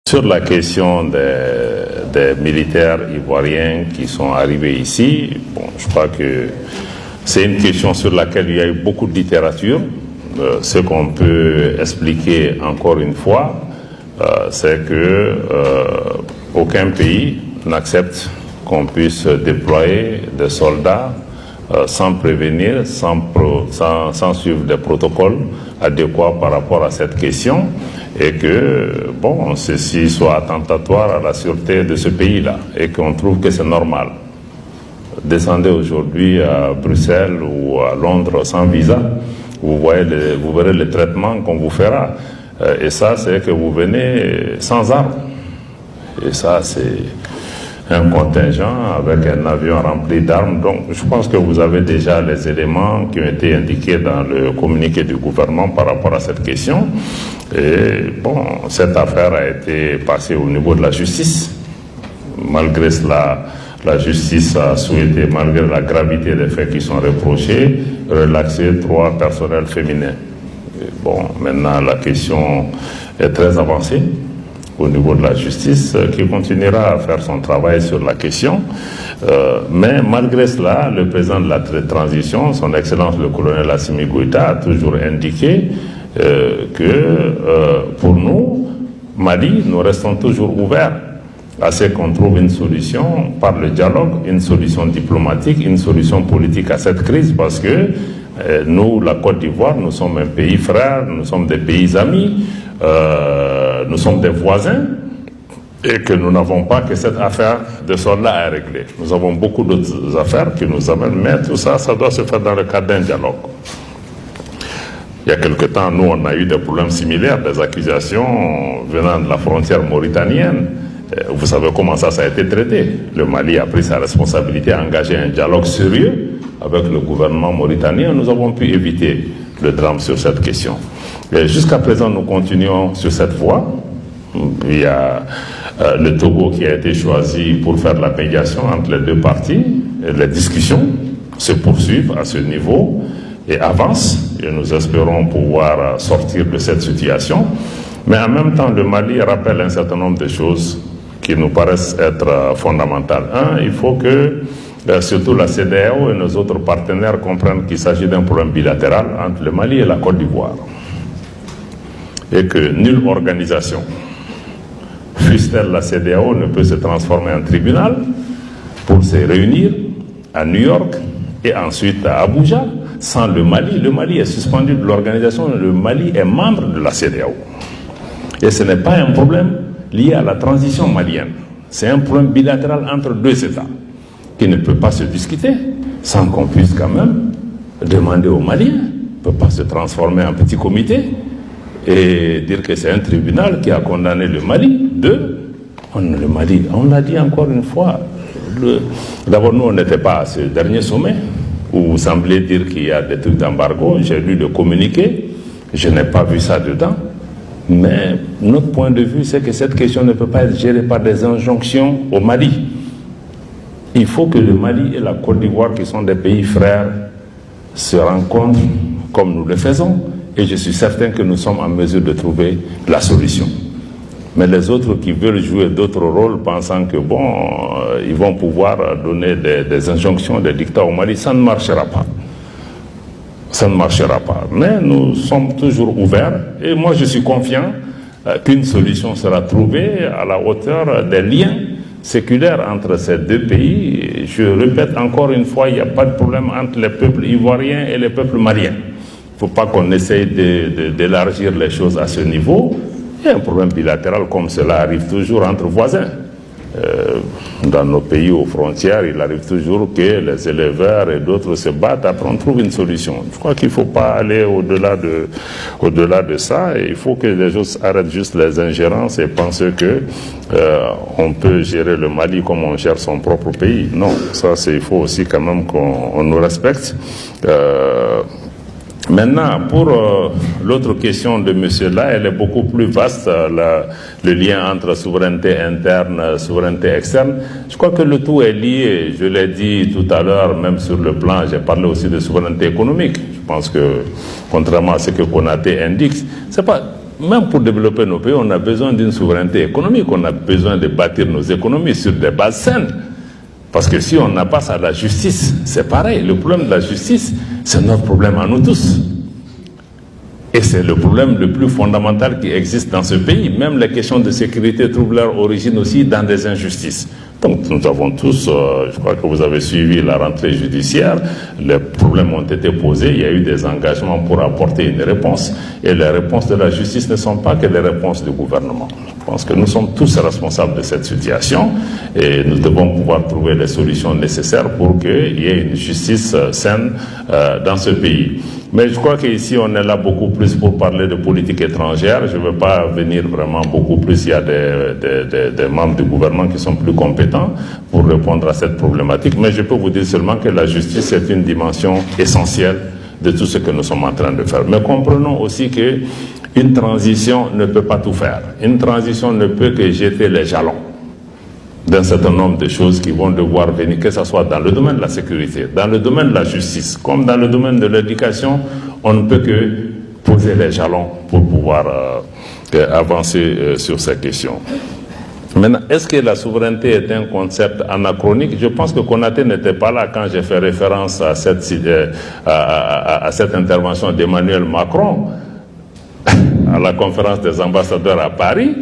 Sur la question des militaires ivoiriens qui sont arrivés ici, bon, je crois que c'est une question sur laquelle il y a eu beaucoup de littérature. Ce qu'on peut expliquer encore une fois, c'est que aucun pays n'accepte qu'on puisse déployer des soldats sans prévenir, sans suivre des protocoles adéquats par rapport à cette question, et que, bon, ceci soit attentatoire à la sûreté de ce pays-là, et qu'on trouve que c'est normal. Descendez aujourd'hui à Bruxelles ou à Londres sans visa, vous verrez le traitement qu'on vous fera. Et ça, c'est que vous venez sans armes. Et ça, c'est un contingent avec un avion rempli d'armes. Donc, je pense que vous avez déjà les éléments qui ont été indiqués dans le communiqué du gouvernement par rapport à cette question. Et bon, cette affaire a été passée au niveau de la justice. Malgré cela, la justice a souhaité, malgré la gravité des faits qui sont reprochés, relaxer 3 personnels féminins. Et bon, maintenant, la question est très avancée au niveau de la justice, qui continuera à faire son travail sur la question. Mais malgré cela, le président de la transition, son Excellence le colonel Assimi Goïta, a toujours indiqué que pour nous, Mali, nous restons toujours ouverts à ce qu'on trouve une solution par le dialogue, une solution diplomatique, une solution politique à cette crise, parce que nous, la Côte d'Ivoire, nous sommes un pays frère, nous sommes des pays amis, nous sommes des voisins, et que nous n'avons pas que cette affaire de soldats à régler. Nous avons beaucoup d'autres affaires qui nous amènent, mais tout ça, ça doit se faire dans le cadre d'un dialogue. Il y a quelque temps, nous, on a eu des problèmes similaires, des accusations venant de la frontière mauritanienne. Vous savez comment ça a été traité. Le Mali a pris sa responsabilité, a engagé un dialogue sérieux avec le gouvernement mauritanien. Nous avons pu éviter le drame sur cette question. Jusqu'à présent, nous continuons sur cette voie. Il y a le Togo qui a été choisi pour faire la médiation entre les deux parties. Et les discussions se poursuivent à ce niveau et avancent. Et nous espérons pouvoir sortir de cette situation. Mais en même temps, le Mali rappelle un certain nombre de choses qui nous paraissent être fondamentales. Il faut que surtout la CEDEAO et nos autres partenaires comprennent qu'il s'agit d'un problème bilatéral entre le Mali et la Côte d'Ivoire. Et que nulle organisation, fût-elle la CEDEAO, ne peut se transformer en tribunal pour se réunir à New York et ensuite à Abuja sans le Mali. Le Mali est suspendu de l'organisation, le Mali est membre de la CEDEAO. Et ce n'est pas un problème lié à la transition malienne. C'est un problème bilatéral entre deux États qui ne peut pas se discuter sans qu'on puisse quand même demander aux Maliens. On ne peut pas se transformer en petit comité et dire que c'est un tribunal qui a condamné le Mali. Le Mali, on l'a dit encore une fois, d'abord nous on n'était pas à ce dernier sommet où vous semblez dire qu'il y a des trucs d'embargo. J'ai lu le communiqué, je n'ai pas vu ça dedans. Mais notre point de vue, c'est que cette question ne peut pas être gérée par des injonctions au Mali. Il faut que le Mali et la Côte d'Ivoire, qui sont des pays frères, se rencontrent comme nous le faisons. Et je suis certain que nous sommes en mesure de trouver la solution. Mais les autres qui veulent jouer d'autres rôles, pensant que ils vont pouvoir donner des injonctions, des dictats au Mali, ça ne marchera pas. Ça ne marchera pas. Mais nous sommes toujours ouverts et moi je suis confiant qu'une solution sera trouvée à la hauteur des liens séculaires entre ces deux pays. Je répète encore une fois, il n'y a pas de problème entre les peuples ivoiriens et les peuples maliens. Il ne faut pas qu'on essaye d'élargir les choses à ce niveau. Il y a un problème bilatéral comme cela arrive toujours entre voisins. Dans nos pays aux frontières, il arrive toujours que les éleveurs et d'autres se battent, après on trouve une solution. Je crois qu'il ne faut pas aller au-delà de ça, et il faut que les gens arrêtent juste les ingérences et pensent que on peut gérer le Mali comme on gère son propre pays. Non, ça il faut aussi quand même qu'on nous respecte. Maintenant, pour l'autre question de monsieur là, elle est beaucoup plus vaste, le lien entre souveraineté interne, souveraineté externe. Je crois que le tout est lié, je l'ai dit tout à l'heure, même sur le plan, j'ai parlé aussi de souveraineté économique. Je pense que, contrairement à ce que Konaté indique, c'est pas même pour développer nos pays, on a besoin d'une souveraineté économique, on a besoin de bâtir nos économies sur des bases saines. Parce que si on n'a pas ça à la justice, c'est pareil. Le problème de la justice, c'est notre problème à nous tous. Et c'est le problème le plus fondamental qui existe dans ce pays. Même les questions de sécurité trouvent leur origine aussi dans des injustices. Donc nous avons tous, je crois que vous avez suivi la rentrée judiciaire, les problèmes ont été posés, il y a eu des engagements pour apporter une réponse. Et les réponses de la justice ne sont pas que les réponses du gouvernement. Je pense que nous sommes tous responsables de cette situation et nous devons pouvoir trouver les solutions nécessaires pour qu'il y ait une justice saine dans ce pays. Mais je crois qu'ici, on est là beaucoup plus pour parler de politique étrangère. Je ne veux pas venir vraiment beaucoup plus. Il y a des membres du gouvernement qui sont plus compétents pour répondre à cette problématique. Mais je peux vous dire seulement que la justice est une dimension essentielle de tout ce que nous sommes en train de faire. Mais comprenons aussi qu'une transition ne peut pas tout faire. Une transition ne peut que jeter les jalons d'un certain nombre de choses qui vont devoir venir, que ce soit dans le domaine de la sécurité, dans le domaine de la justice, comme dans le domaine de l'éducation, on ne peut que poser les jalons pour pouvoir avancer sur ces questions. Maintenant, est-ce que la souveraineté est un concept anachronique? Je pense que Konaté n'était pas là quand j'ai fait référence à cette intervention d'Emmanuel Macron à la conférence des ambassadeurs à Paris,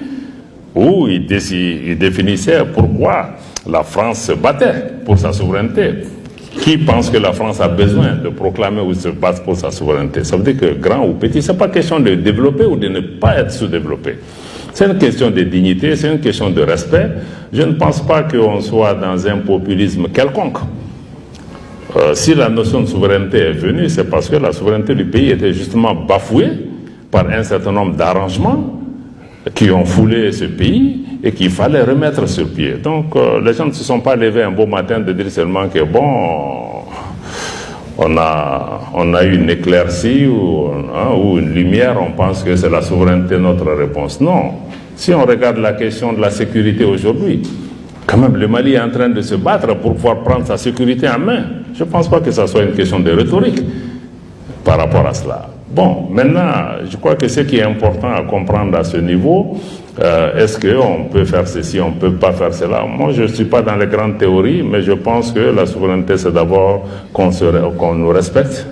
où il définissait pourquoi la France se battait pour sa souveraineté. Qui pense que la France a besoin de proclamer ou de se battre pour sa souveraineté? Ça veut dire que grand ou petit, ce n'est pas question de développer ou de ne pas être sous-développé. C'est une question de dignité, c'est une question de respect. Je ne pense pas qu'on soit dans un populisme quelconque. Si la notion de souveraineté est venue, c'est parce que la souveraineté du pays était justement bafouée par un certain nombre d'arrangements qui ont foulé ce pays et qu'il fallait remettre sur pied. Donc les gens ne se sont pas levés un beau matin de dire seulement que bon, on a eu une éclaircie ou une lumière, on pense que c'est la souveraineté notre réponse. Non. Si on regarde la question de la sécurité aujourd'hui, quand même le Mali est en train de se battre pour pouvoir prendre sa sécurité en main. Je ne pense pas que ça soit une question de rhétorique par rapport à cela. Bon, maintenant, je crois que ce qui est important à comprendre à ce niveau, est-ce qu'on peut faire ceci, on ne peut pas faire cela? Moi, je ne suis pas dans les grandes théories, mais je pense que la souveraineté, c'est d'abord qu'on nous respecte,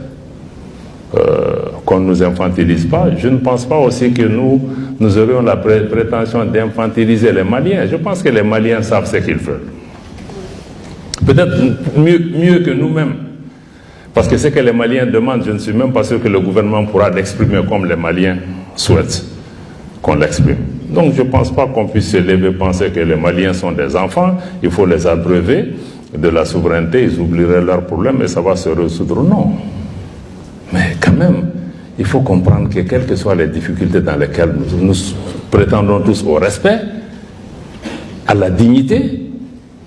qu'on ne nous infantilise pas. Je ne pense pas aussi que nous aurions la prétention d'infantiliser les Maliens. Je pense que les Maliens savent ce qu'ils veulent. Peut-être mieux que nous-mêmes. Parce que ce que les Maliens demandent, je ne suis même pas sûr que le gouvernement pourra l'exprimer comme les Maliens souhaitent qu'on l'exprime. Donc je ne pense pas qu'on puisse se lever et penser que les Maliens sont des enfants, il faut les abreuver de la souveraineté, ils oublieraient leurs problèmes et ça va se résoudre. Non. Mais quand même, il faut comprendre que quelles que soient les difficultés dans lesquelles nous prétendons tous au respect, à la dignité,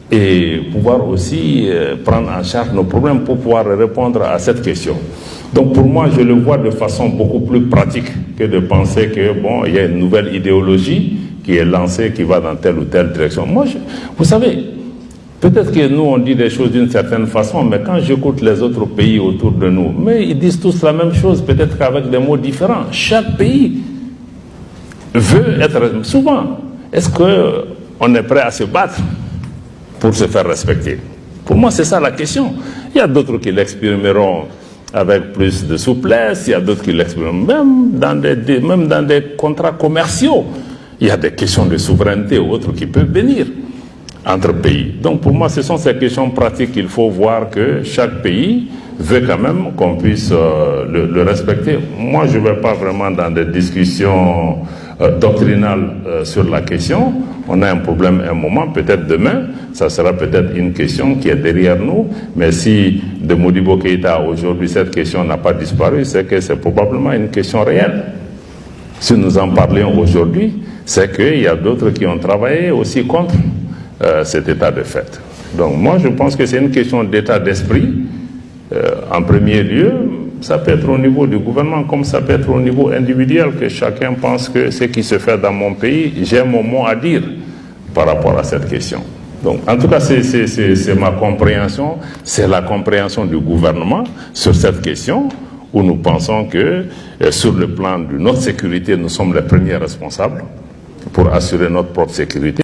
et pouvoir aussi prendre en charge nos problèmes pour pouvoir répondre à cette question. Donc pour moi, je le vois de façon beaucoup plus pratique que de penser que bon, il y a une nouvelle idéologie qui est lancée, qui va dans telle ou telle direction. Moi, vous savez, peut-être que nous on dit des choses d'une certaine façon, mais quand j'écoute les autres pays autour de nous, mais ils disent tous la même chose, peut-être qu'avec des mots différents. Chaque pays veut être souvent. Est-ce qu'on est prêt à se battre pour se faire respecter? Pour moi, c'est ça la question. Il y a d'autres qui l'exprimeront avec plus de souplesse, il y a d'autres qui l'exprimeront même dans des contrats commerciaux. Il y a des questions de souveraineté ou autres qui peuvent venir entre pays. Donc pour moi, ce sont ces questions pratiques qu'il faut voir que chaque pays veut quand même qu'on puisse le respecter. Moi, je ne vais pas vraiment dans des discussions doctrinales sur la question. On a un problème un moment, peut-être demain, ça sera peut-être une question qui est derrière nous, mais si de Modibo Keïta aujourd'hui cette question n'a pas disparu, c'est que c'est probablement une question réelle. Si nous en parlions aujourd'hui, c'est qu'il y a d'autres qui ont travaillé aussi contre cet état de fait. Donc moi je pense que c'est une question d'état d'esprit. En premier lieu, ça peut être au niveau du gouvernement comme ça peut être au niveau individuel, que chacun pense que ce qui se fait dans mon pays, j'ai mon mot à dire par rapport à cette question. Donc en tout cas c'est ma compréhension, c'est la compréhension du gouvernement sur cette question. où nous pensons que sur le plan de notre sécurité, nous sommes les premiers responsables pour assurer notre propre sécurité.